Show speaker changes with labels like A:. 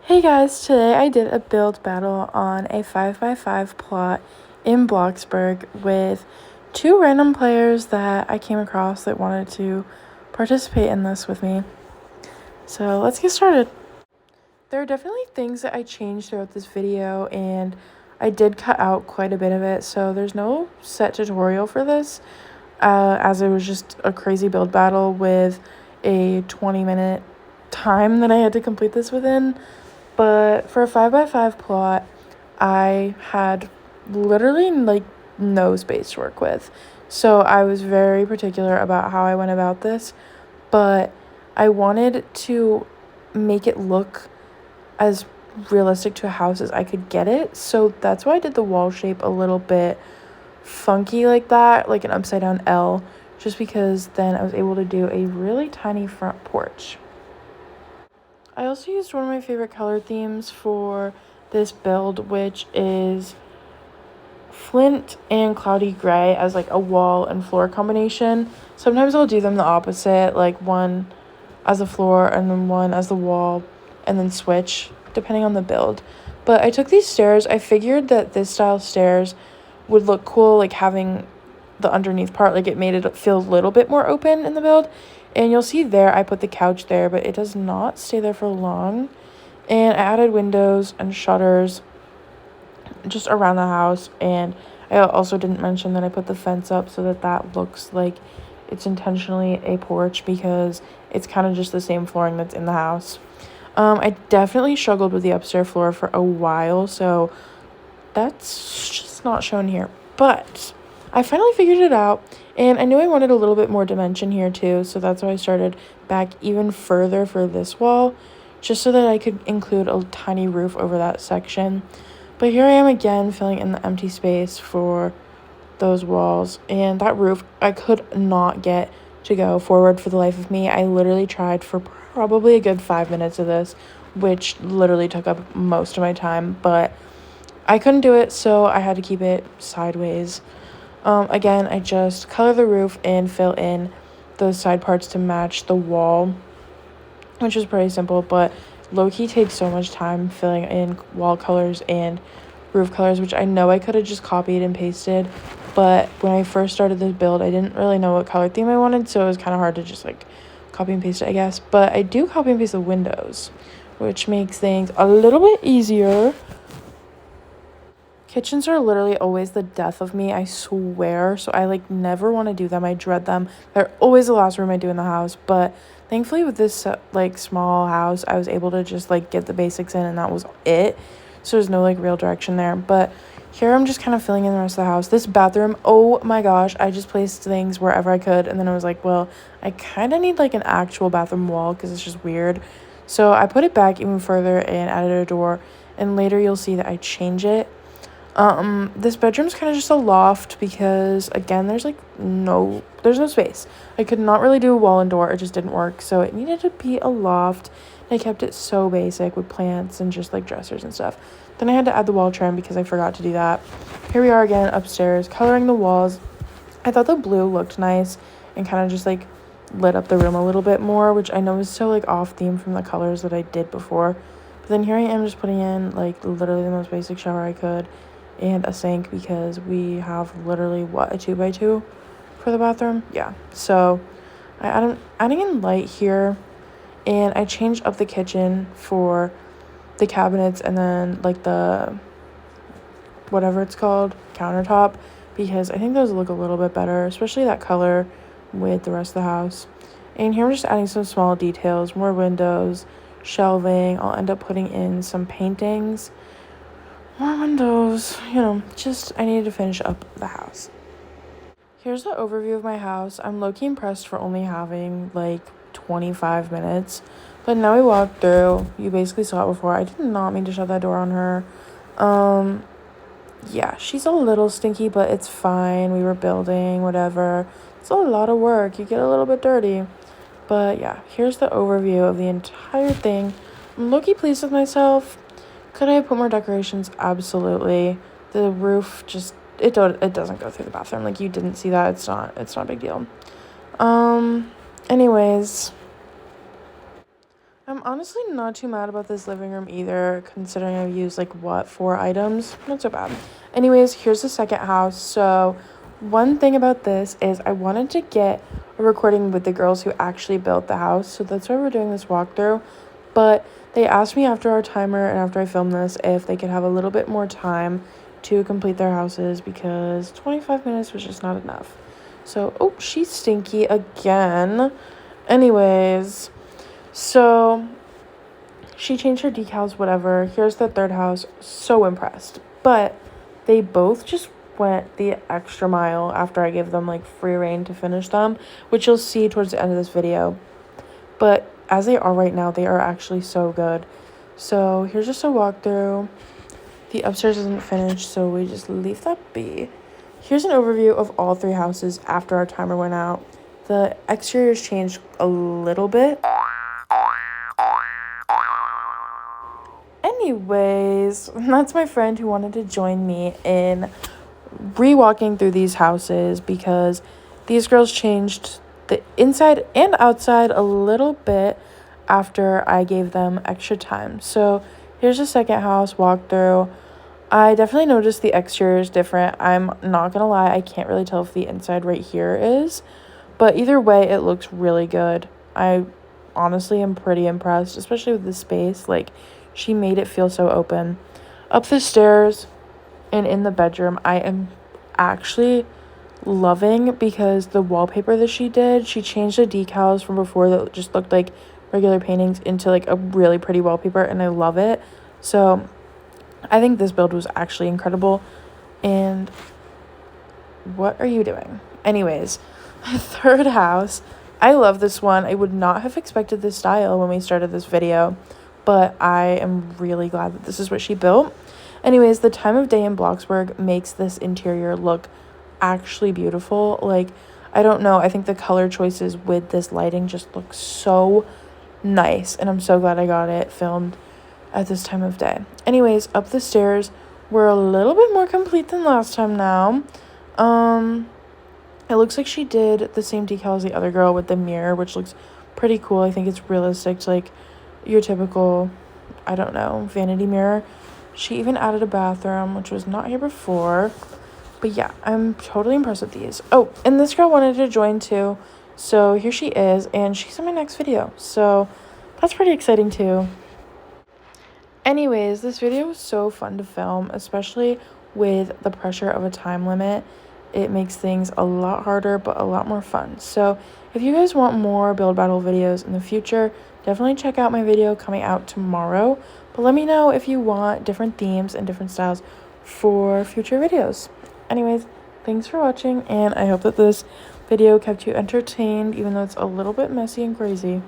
A: Hey guys, today I did a build battle on a 5x5 plot in Bloxburg with two random players that I came across that wanted to participate in this with me. So let's get started. There are definitely things that I changed throughout this video, and I did cut out quite a bit of it, so there's no set tutorial for this, as it was just a crazy build battle with a 20-minute time that I had to complete this within. But for a 5x5 plot, I had literally no space to work with. So I was very particular about how I went about this, but I wanted to make it look as realistic to a house as I could get it. So that's why I did the wall shape a little bit funky like that, like an upside down L, just because then I was able to do a really tiny front porch. I also used one of my favorite color themes for this build, which is flint and cloudy gray as like a wall and floor combination. Sometimes I'll do them the opposite, like one as the floor and then one as the wall, and then switch depending on the build. But I took these stairs. I figured that this style stairs would look cool, like having the underneath part, like it made it feel a little bit more open in the build. And you'll see there, I put the couch there, but it does not stay there for long. And I added windows and shutters just around the house. And I also didn't mention that I put the fence up so that that looks like it's intentionally a porch, because it's kind of just the same flooring that's in the house. I definitely struggled with the upstairs floor for a while, so that's just not shown here. But I finally figured it out, and I knew I wanted a little bit more dimension here too, so that's why I started back even further for this wall, just so that I could include a tiny roof over that section. But here I am again filling in the empty space for those walls, and that roof I could not get to go forward for the life of me. I literally tried for probably a good 5 minutes of this, which literally took up most of my time, but I couldn't do it, so I had to keep it sideways. Again, I just color the roof and fill in those side parts to match the wall, which is pretty simple, but low-key takes so much time filling in wall colors and roof colors, which I know I could have just copied and pasted, but when I first started this build, I didn't really know what color theme I wanted, so it was kind of hard to just like copy and paste it, I guess. But I do copy and paste the windows, which makes things a little bit easier. Kitchens are literally always the death of me, I swear. So I never want to do them. I dread them. They're always the last room I do in the house. But thankfully with this small house, I was able to just get the basics in, and that was it. So there's no real direction there. But here I'm just kind of filling in the rest of the house. This bathroom, oh my gosh, I just placed things wherever I could. And then I was like, well, I kind of need an actual bathroom wall, because it's just weird. So I put it back even further and added a door. And later you'll see that I change it. This bedroom's kind of just a loft, because again, there's no space. I could not really do a wall and door. It just didn't work. So it needed to be a loft. I kept it so basic with plants and just dressers and stuff. Then I had to add the wall trim because I forgot to do that. Here we are again upstairs, coloring the walls. I thought the blue looked nice and kind of just lit up the room a little bit more, which I know is so off theme from the colors that I did before. But then here I am just putting in literally the most basic shower I could, and a sink, because we have literally a 2x2 for the bathroom. Yeah, so I'm adding in light here, and I changed up the kitchen for the cabinets and then the whatever it's called, countertop, because I think those look a little bit better, especially that color with the rest of the house. And here I'm just adding some small details, more windows, shelving. I'll end up putting in some paintings, more windows, just I needed to finish up the house. Here's the overview of my house. I'm low-key impressed for only having 25 minutes. But now we walk through. You basically saw it before. I did not mean to shut that door on her. Yeah, she's a little stinky, but it's fine. We were building, whatever. It's a lot of work. You get a little bit dirty. But yeah, here's the overview of the entire thing. I'm low-key pleased with myself. Could I have put more decorations? Absolutely. The roof just, it doesn't go through the bathroom. You didn't see that. It's not a big deal. Anyways, I I'm honestly not too mad about this living room either, considering I've used like what, 4 items? Not so bad. Anyways, here's the second house. So one thing about this is I wanted to get a recording with the girls who actually built the house. So that's why we're doing this walkthrough. But they asked me after our timer and after I filmed this if they could have a little bit more time to complete their houses because 25 minutes was just not enough. So, oh, she's stinky again. Anyways, so she changed her decals, whatever. Here's the third house. So impressed. But they both just went the extra mile after I gave them like free reign to finish them, which you'll see towards the end of this video. But as they are right now, they are actually so good. So here's just a walkthrough. The upstairs isn't finished, so we just leave that be. Here's an overview of all 3 houses after our timer went out. The exterior's changed a little bit. Anyways, that's my friend who wanted to join me in re-walking through these houses because these girls changed the inside and outside a little bit after I gave them extra time. So here's the second house walkthrough. I definitely noticed the exterior is different. I'm not gonna lie, I can't really tell if the inside right here is, but either way, it looks really good. I honestly am pretty impressed, especially with the space. Like, she made it feel so open. Up the stairs and in the bedroom, I am actually loving because the wallpaper that she did, she changed the decals from before that just looked like regular paintings into like a really pretty wallpaper, and I love it. So I think this build was actually incredible. And what are you doing? Anyways, third house. I love this one. I would not have expected this style when we started this video, but I am really glad that this is what she built. Anyways, the time of day in Bloxburg makes this interior look actually beautiful. Like, I don't know, I think the color choices with this lighting just look so nice, and I'm so glad I got it filmed at this time of day. Anyways, up the stairs, we're a little bit more complete than last time now. It looks like she did the same decal as the other girl with the mirror, which looks pretty cool. I think it's realistic to like your typical, I don't know, vanity mirror. She even added a bathroom, which was not here before. But yeah, I'm totally impressed with these. Oh, and this girl wanted to join too. So here she is, and she's in my next video. So that's pretty exciting too. Anyways, this video was so fun to film, especially with the pressure of a time limit. It makes things a lot harder, but a lot more fun. So if you guys want more build battle videos in the future, definitely check out my video coming out tomorrow. But let me know if you want different themes and different styles for future videos. Anyways, thanks for watching, and I hope that this video kept you entertained, even though it's a little bit messy and crazy.